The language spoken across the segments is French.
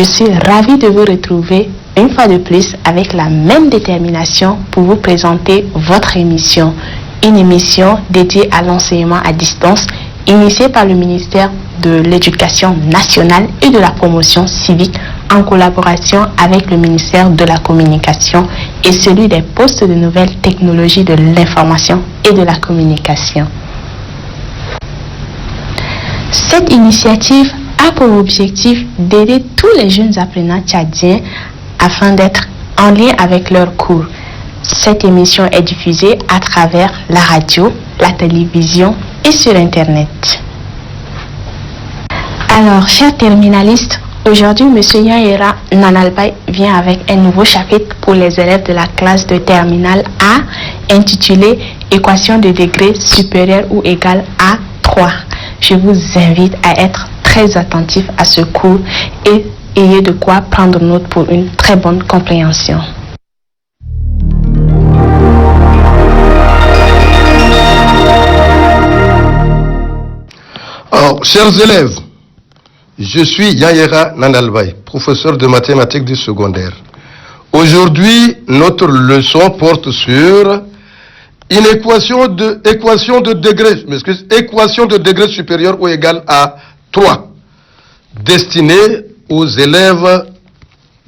Je suis ravie de vous retrouver une fois de plus avec la même détermination pour vous présenter votre émission. Une émission dédiée à l'enseignement à distance initiée par le ministère de l'Éducation nationale et de la promotion civique en collaboration avec le ministère de la Communication et celui des postes de nouvelles technologies de l'information et de la communication. Cette initiative a pour objectif d'aider tous les jeunes apprenants tchadiens afin d'être en lien avec leurs cours. Cette émission est diffusée à travers la radio, la télévision et sur Internet. Alors, chers terminalistes, aujourd'hui, M. Yanyera Nanalbay vient avec un nouveau chapitre pour les élèves de la classe de terminale A intitulé « Équation de degré supérieur ou égal à 3 ». Je vous invite à être très attentifs à ce cours et ayez de quoi prendre note pour une très bonne compréhension. Alors, chers élèves, je suis Yanyera Nanalbay, professeur de mathématiques du secondaire. Aujourd'hui, notre leçon porte sur une équation de degré supérieur ou égal à 3, destinée aux élèves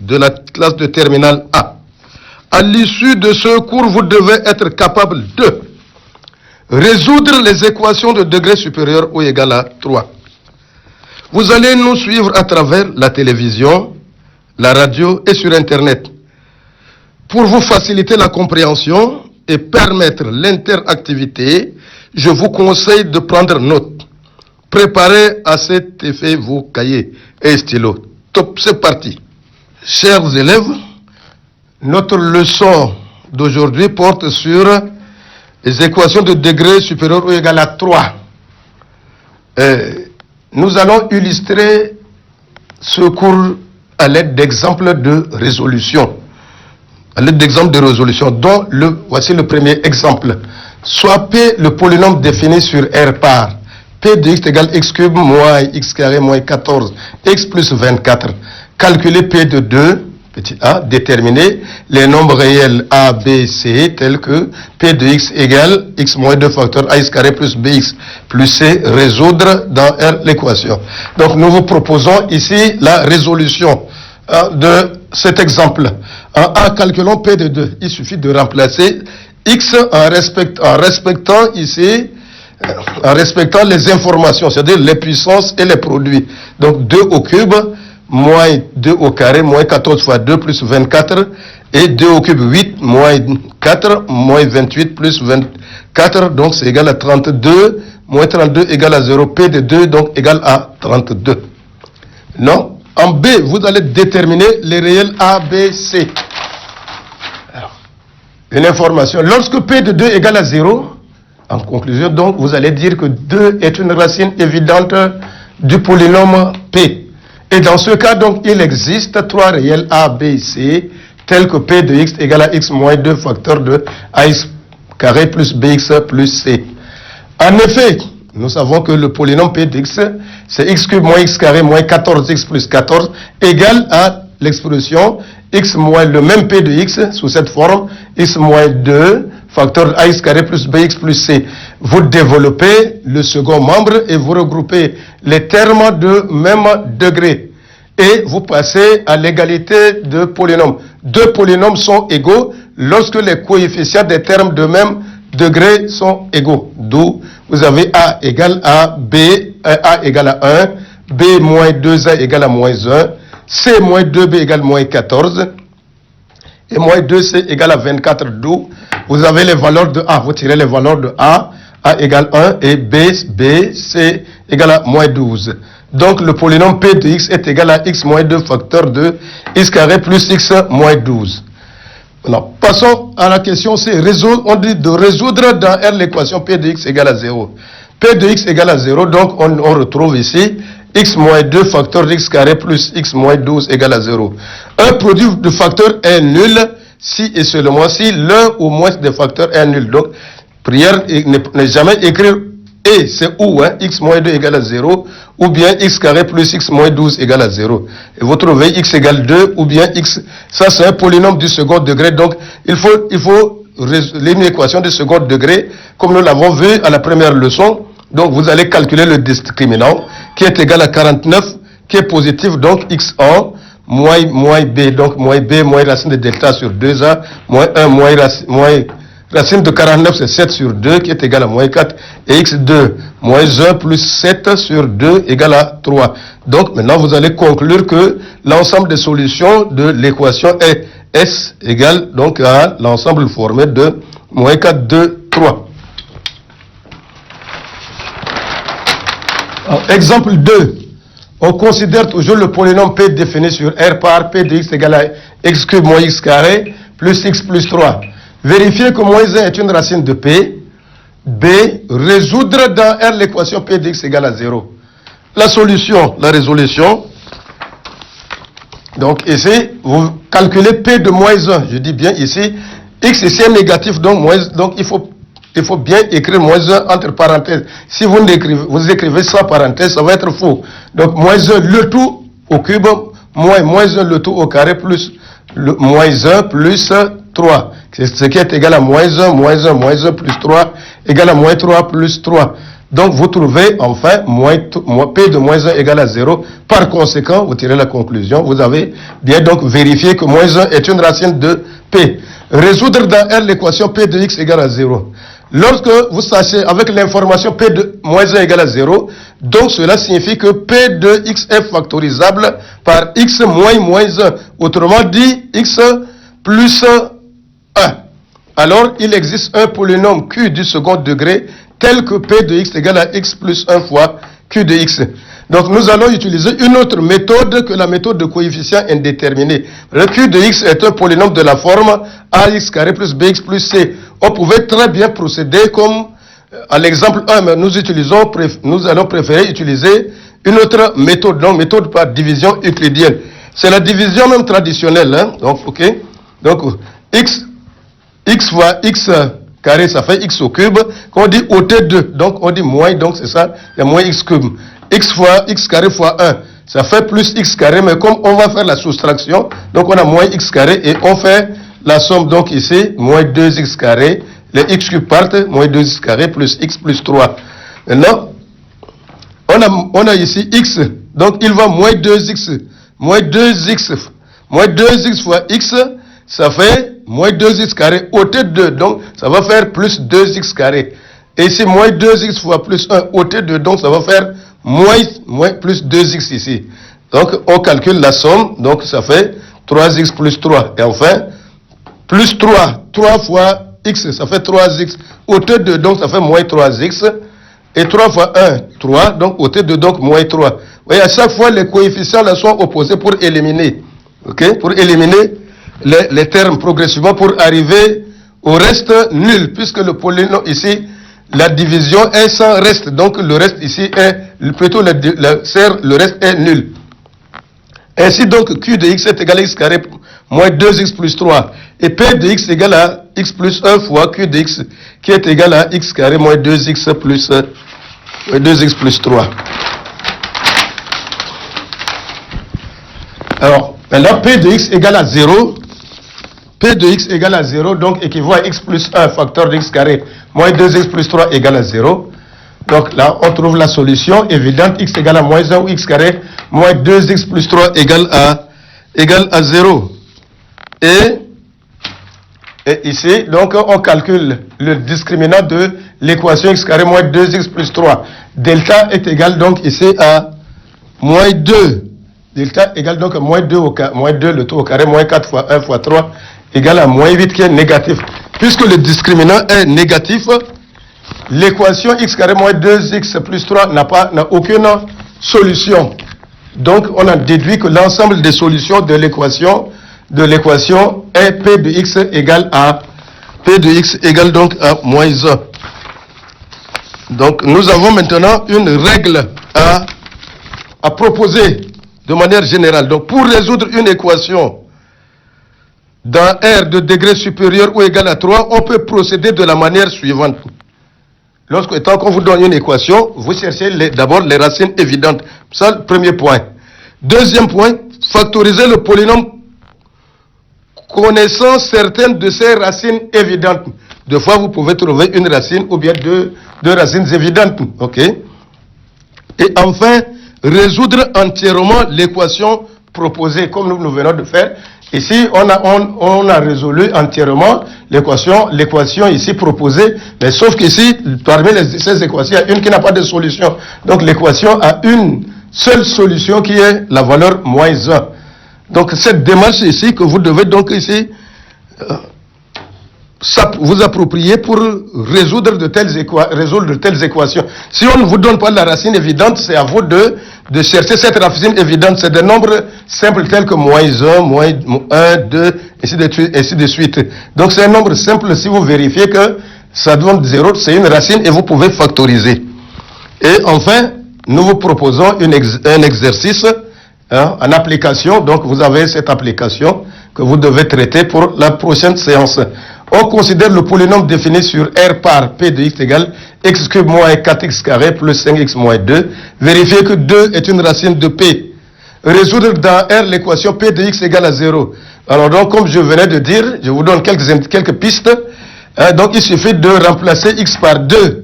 de la classe de terminale A. À l'issue de ce cours, vous devez être capable de résoudre les équations de degré supérieur ou égal à 3. Vous allez nous suivre à travers la télévision, la radio et sur Internet. Pour vous faciliter la compréhension et permettre l'interactivité, je vous conseille de prendre note. Préparez à cet effet vos cahiers et stylos. Top, c'est parti. Chers élèves, notre leçon d'aujourd'hui porte sur les équations de degré supérieur ou égal à 3. Nous allons illustrer ce cours à l'aide d'exemples de résolution. Voici le premier exemple. Soit P, le polynôme défini sur R par P de x égale x cube moins x carré moins 14, x plus 24. Calculer P de 2, petit a, déterminer les nombres réels A, B, C, tels que P de x égale x moins 2 facteur ax carré plus bx plus c, résoudre dans R l'équation. Donc nous vous proposons ici la résolution de cet exemple. En calculant P de 2, il suffit de remplacer x en respectant ici, en respectant les informations, c'est-à-dire les puissances et les produits. Donc 2 au cube, moins 2 au carré, moins 14 fois 2 plus 24, et 2 au cube 8, moins 4, moins 28 plus 24, donc c'est égal à 32, moins 32 égale à 0, P de 2, donc égal à 32. Non? En B, vous allez déterminer les réels A, B, C. Alors, une information. Lorsque P de 2 égale à 0, en conclusion, donc, vous allez dire que 2 est une racine évidente du polynôme P. Et dans ce cas, donc, il existe 3 réels A, B, C, tels que P de x égale à x moins 2 facteur de ax carré plus bx plus c. En effet, nous savons que le polynôme P de x, c'est x cube moins x carré moins 14x plus 14 égale à l'expression x moins le même P de x sous cette forme, x moins 2 facteur ax carré plus bx plus c. Vous développez le second membre et vous regroupez les termes de même degré. Et vous passez à l'égalité de polynômes. Deux polynômes sont égaux lorsque les coefficients des termes de même degré sont égaux. D'où vous avez A égale à B, A égale à 1, B moins 2A égale à moins 1, C moins 2B égale moins 14, et moins 2C égale à 24. D'où vous avez les valeurs de A. Vous tirez les valeurs de A égale 1, et B, C égale à moins 12. Donc le polynôme P de x est égal à x moins 2 facteur de x carré plus x moins 12. Maintenant, passons à la question C. On dit de résoudre dans R l'équation P de x égale à 0. P de x égale à 0, donc on retrouve ici x moins 2 facteur de x carré plus x moins 12 égale à 0. Un produit de facteur est nul si et seulement si l'un ou moins des facteurs est nul. Donc, prière, ne jamais écrire et c'est où, hein, x moins 2 égale à 0, ou bien x carré plus x moins 12 égale à 0. Et vous trouvez x égale 2, ou bien x, ça c'est un polynôme du second degré, donc il faut une équation du second degré, comme nous l'avons vu à la première leçon. Donc vous allez calculer le discriminant, qui est égal à 49, qui est positif, donc x1, moins b, donc moins b, moins racine de delta sur 2a, moins 1, moins racine de 49, c'est 7 sur 2, qui est égal à moins 4, et x2, moins 1 plus 7 sur 2 égale à 3. Donc maintenant, vous allez conclure que l'ensemble des solutions de l'équation est S égale donc à l'ensemble formé de moins 4, 2, 3. Alors, exemple 2. On considère toujours le polynôme P défini sur R par P de x égale à x cube moins x carré plus x plus 3. Vérifiez que moins 1 est une racine de P. B. Résoudre dans R l'équation P de x égale à 0. La solution, la résolution. Donc ici, vous calculez P de moins 1. Je dis bien ici, x ici est négatif, donc il faut bien écrire moins 1 entre parenthèses. Si vous écrivez sans parenthèse, ça va être faux. Donc moins 1 le tout au cube, moins 1 le tout au carré, plus moins 1 plus 3. Ce qui est égal à moins 1 plus 3, égal à moins 3 plus 3. Donc vous trouvez enfin P de moins 1 égale à 0. Par conséquent, vous tirez la conclusion. Vous avez bien donc vérifié que moins 1 est une racine de P. Résoudre dans R l'équation P de x égale à 0. Lorsque vous sachez avec l'information P de moins 1 égale à 0, donc cela signifie que P de x est factorisable par x moins 1. Autrement dit, x plus 1. Alors, il existe un polynôme Q du second degré tel que P de x égale à x plus 1 fois Q de x. Donc, nous allons utiliser une autre méthode que la méthode de coefficient indéterminé. Le Q de x est un polynôme de la forme ax carré plus bx plus c. On pouvait très bien procéder comme à l'exemple 1, mais nous allons préférer utiliser une autre méthode, donc méthode par division euclidienne. C'est la division même traditionnelle, hein? Donc, ok. Donc, x fois x carré, ça fait x au cube. Quand on dit ôter 2, donc on dit moins, donc c'est ça, il y a moins x cube. X fois x carré fois 1, ça fait plus x carré, mais comme on va faire la soustraction, donc on a moins x carré et on fait la somme, donc ici, moins 2x carré, les x cubes partent, moins 2x carré plus x plus 3. Maintenant, on a ici x, donc il va moins 2x, moins 2x fois x, ça fait moins 2x carré, ôter 2, donc ça va faire plus 2x carré. Et ici, moins 2x fois plus 1, ôter 2, donc ça va faire moins plus 2x ici. Donc, on calcule la somme, donc ça fait 3x plus 3. Et enfin, plus 3 fois x, ça fait 3x. Ôter 2, donc ça fait moins 3x. Et 3 fois 1, 3, donc ôter 2, donc moins 3. Vous voyez, à chaque fois, les coefficients là sont opposés pour éliminer. Ok? Pour éliminer les termes progressivement pour arriver au reste nul, puisque le polynôme ici, la division est sans reste, donc le reste ici est, plutôt le reste est nul. Ainsi donc, Q de x est égal à x carré moins 2x plus 3. Et P de x égale à x plus 1 fois Q de x, qui est égal à x carré moins 2x plus 3. Alors, maintenant, P de x égale à 0. P de x égale à 0, donc équivaut à x plus 1 facteur de x carré moins 2x plus 3 égale à 0. Donc là, on trouve la solution évidente, x égale à moins 1 ou x carré moins 2x plus 3 égale à 0. Et ici, donc on calcule le discriminant de l'équation x carré moins 2x plus 3. Delta est égal donc ici à moins 2. Delta égale donc à moins 2 le tout au carré, moins 4 fois 1 fois 3 égale à moins 8 qui est négatif. Puisque le discriminant est négatif, l'équation x carré moins 2x plus 3 n'a aucune solution. Donc on a déduit que l'ensemble des solutions de l'équation est P de x égale donc à moins 1. Donc nous avons maintenant une règle à proposer de manière générale. Donc pour résoudre une équation dans R de degré supérieur ou égal à 3, on peut procéder de la manière suivante. tant qu'on vous donne une équation, vous cherchez d'abord les racines évidentes. Ça, le premier point. Deuxième point, factoriser le polynôme connaissant certaines de ces racines évidentes. Deux fois, vous pouvez trouver une racine ou bien deux racines évidentes. Ok? Et enfin, résoudre entièrement l'équation proposée, comme nous venons de faire. Ici, on a résolu entièrement l'équation ici proposée, mais sauf qu'ici, parmi ces équations, il y a une qui n'a pas de solution. Donc, l'équation a une seule solution qui est la valeur moins 1. Donc, cette démarche ici que vous devez donc ici vous approprier pour résoudre de telles équations. Si on ne vous donne pas la racine évidente, c'est à vous de chercher cette racine évidente. C'est des nombres simples tels que moins 1, moins 1, 2, ainsi de suite. Donc c'est un nombre simple. Si vous vérifiez que ça donne 0, c'est une racine et vous pouvez factoriser. Et enfin, nous vous proposons un exercice en application. Donc vous avez cette application que vous devez traiter pour la prochaine séance. On considère le polynôme défini sur R par P de x égale x cube moins 4x carré plus 5x moins 2. Vérifiez que 2 est une racine de P. Résoudre dans R l'équation P de x égale à 0. Alors donc, comme je venais de dire, je vous donne quelques pistes. Donc il suffit de remplacer x par 2.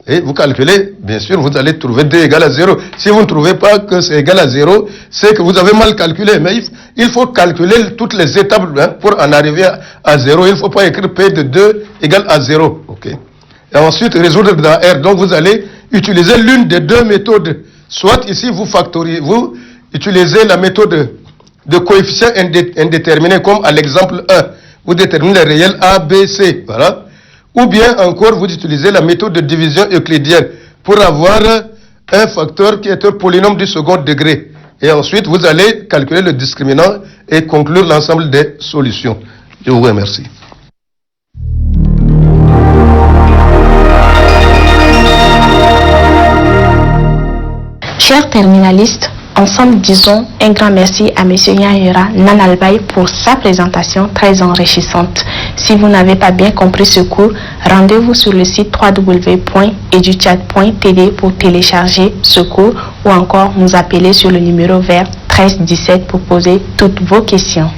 Et vous calculez, bien sûr, vous allez trouver 2 égale à 0. Si vous ne trouvez pas que c'est égal à 0, c'est que vous avez mal calculé. Mais il faut calculer toutes les étapes pour en arriver à 0. Il ne faut pas écrire P de 2 égale à 0. Okay. Et ensuite, résoudre dans R. Donc, vous allez utiliser l'une des deux méthodes. Soit ici, vous utilisez la méthode de coefficient indéterminé, comme à l'exemple 1. Vous déterminez les réels A, B, C. Voilà. Ou bien encore, vous utilisez la méthode de division euclidienne pour avoir un facteur qui est un polynôme du second degré. Et ensuite, vous allez calculer le discriminant et conclure l'ensemble des solutions. Je vous remercie. Chers terminalistes, ensemble disons un grand merci à M. Nyahera Nanalbaye pour sa présentation très enrichissante. Si vous n'avez pas bien compris ce cours, rendez-vous sur le site www.educhat.tv pour télécharger ce cours ou encore nous appeler sur le numéro vert 1317 pour poser toutes vos questions.